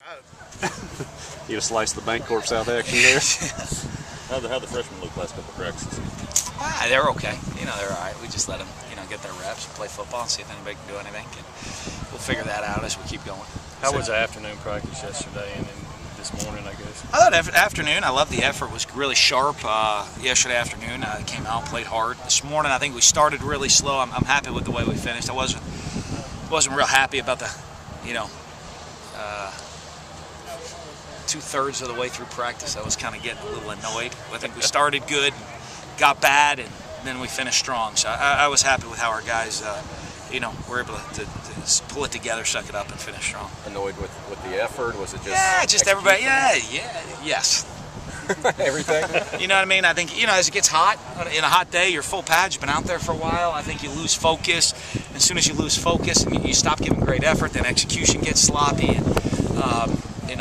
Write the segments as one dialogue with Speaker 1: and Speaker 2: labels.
Speaker 1: You gonna slice the Bancorp South action there?
Speaker 2: How'd the freshmen look last couple of practices?
Speaker 3: They're okay. They're all right. We just let them, get their reps, play football, and see if anybody can do anything. And we'll figure that out as we keep going.
Speaker 4: How was the afternoon practice yesterday and this morning, I guess?
Speaker 3: I thought afternoon, I loved the effort. It was really sharp. Yesterday afternoon, came out, played hard. This morning, I think we started really slow. I'm happy with the way we finished. I wasn't real happy about the, 2/3 of the way through practice. I was kind of getting a little annoyed. I think we started good, got bad, and then we finished strong. So I was happy with how our guys, were able to pull it together, suck it up, and finish strong.
Speaker 5: Annoyed with the effort? Was it just
Speaker 3: just everybody? Yes.
Speaker 5: Everything?
Speaker 3: You know what I mean? I think, as it gets hot, in a hot day, you're full pad, you've been out there for a while, I think you lose focus. As soon as you lose focus and you stop giving great effort, then execution gets sloppy. And,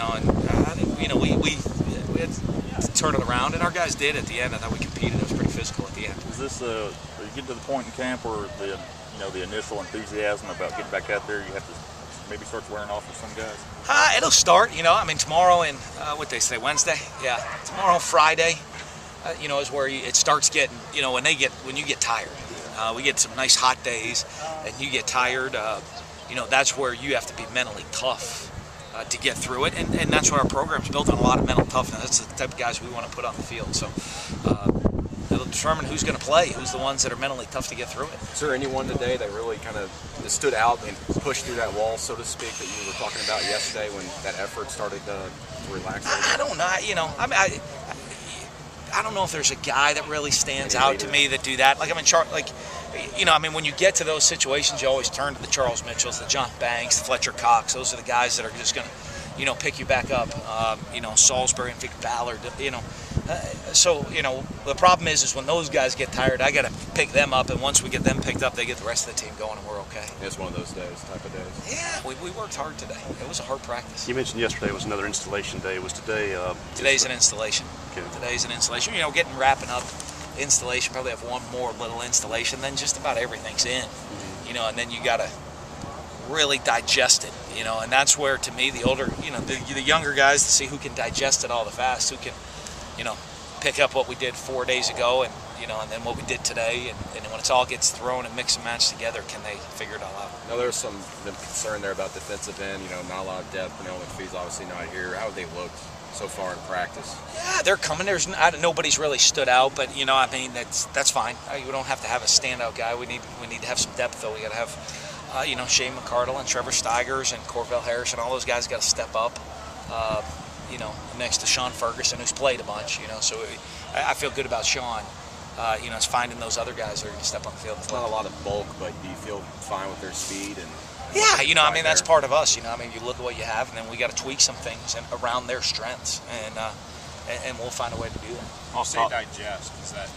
Speaker 3: I think, we had to turn it around, and our guys did at the end. I thought we competed. It was pretty physical at the end.
Speaker 2: Is this, are you getting to the point in camp where the initial enthusiasm about getting back out there, you have to maybe starts wearing off for some guys?
Speaker 3: It'll start, tomorrow and what they say, Wednesday? Yeah, tomorrow, Friday, is where it starts getting, when you get tired. We get some nice hot days and you get tired, that's where you have to be mentally tough to get through it. And that's what our program's built on, a lot of mental toughness. That's the type of guys we want to put on the field. So it'll determine who's going to play, who's the ones that are mentally tough to get through it.
Speaker 5: Is there anyone today that really kind of stood out and pushed through that wall, so to speak, that you were talking about yesterday when that effort started to relax?
Speaker 3: I don't know. I don't know if there's a guy that really stands out to me that do that. When you get to those situations, you always turn to the Charles Mitchells, the John Banks, the Fletcher Cox. Those are the guys that are just going to, pick you back up. Salisbury and Vic Ballard. The problem is when those guys get tired, I got to pick them up, and once we get them picked up, they get the rest of the team going, and we're okay.
Speaker 5: It's one of those type of days.
Speaker 3: Yeah, we worked hard today. It was a hard practice.
Speaker 1: You mentioned yesterday was another installation day. Was today?
Speaker 3: Today's an installation.
Speaker 1: Okay.
Speaker 3: Today's an installation. Wrapping up installation. Probably have one more little installation. Then just about everything's in. Mm-hmm. And then you got to really digest it. And that's where, to me, the older, the younger guys, to see who can digest it all the fast, who can, pick up what we did 4 days ago and then what we did today, and when it all gets thrown and mix and match together, can they figure it all out?
Speaker 5: Now, there's some concern there about defensive end, not a lot of depth. McPhee's obviously not here. How have they looked so far in practice? Yeah,
Speaker 3: they're coming. Nobody's really stood out, but that's fine. We don't have to have a standout guy. We need to have some depth, though. We got to have Shane McCardle and Trevor Steigers and Corvell Harris and all those guys got to step up. Next to Sean Ferguson, who's played a bunch. So I feel good about Sean. It's finding those other guys that are going to step on the field.
Speaker 5: It's not a lot of bulk, but do you feel fine with their speed?
Speaker 3: That's part of us. You look at what you have, and then we got to tweak some things around their strengths, and we'll find a way to do that.
Speaker 6: I'll say digest. Is that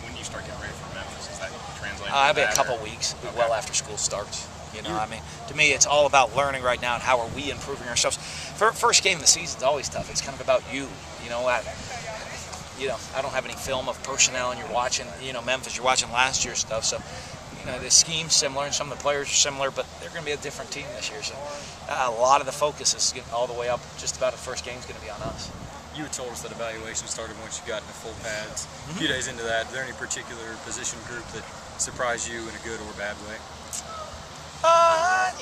Speaker 6: when you start getting ready for Memphis? Is that translating?
Speaker 3: I'll be a couple weeks, well after school starts. To me, it's all about learning right now and how are we improving ourselves. First game of the season is always tough. It's kind of about you. I don't have any film of personnel, and you're watching, Memphis. You're watching last year's stuff, so the scheme's similar, and some of the players are similar, but they're going to be a different team this year. So a lot of the focus is all the way up. Just about the first game is going to be on us.
Speaker 4: You had told us that evaluation started once you got into full pads. A few days into that, is there any particular position group that surprised you in a good or bad way?
Speaker 3: No.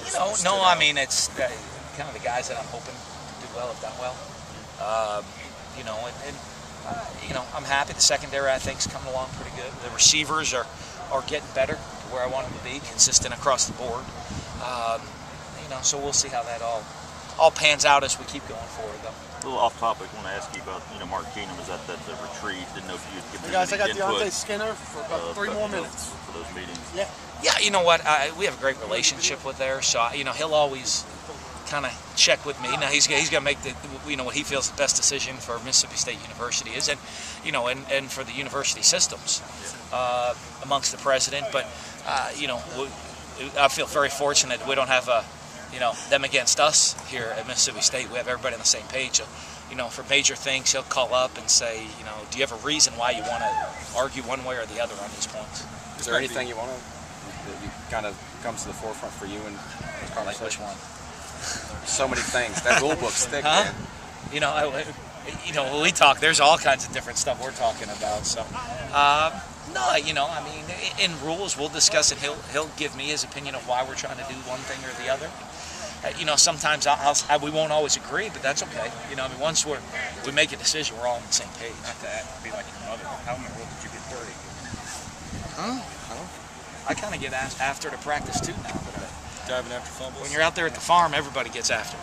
Speaker 3: It's kind of the guys that I'm hoping to do well have done well. I'm happy. The secondary, I think, is coming along pretty good. The receivers are getting better to where I want them to be, consistent across the board. So we'll see how that all pans out as we keep going forward, though.
Speaker 2: A little off topic, I want to ask you about, Mark Keenum was at that retreat. Didn't know if you'd give
Speaker 7: me guys, I got Deontay Skinner for about 3 more minutes.
Speaker 2: For those meetings.
Speaker 7: Yeah.
Speaker 3: Yeah, you know what? We have a great relationship with there, so, he'll always kind of check with me. Now, he's going to make what he feels the best decision for Mississippi State University is, and, and for the university systems amongst the president. But, I feel very fortunate we don't have them against us here at Mississippi State. We have everybody on the same page. So, for major things, he'll call up and say, do you have a reason why you want to argue one way or the other on these points?
Speaker 5: Is there anything you want to that kind of comes to the forefront for you in this conversation?
Speaker 3: Like which one?
Speaker 5: So many things. That rule book's thick,
Speaker 3: Huh?
Speaker 5: man.
Speaker 3: When we talk, there's all kinds of different stuff we're talking about. So, no, I mean, in rules, we'll discuss it. He'll give me his opinion of why we're trying to do one thing or the other. Sometimes we won't always agree, but that's okay. Once we make a decision, we're all on the same page.
Speaker 6: Not to be like your mother, but how in the world did you get 30?
Speaker 3: Huh? I kind of get asked after the practice too now.
Speaker 4: Diving after fumbles.
Speaker 3: When you're out there at the farm, everybody gets after it.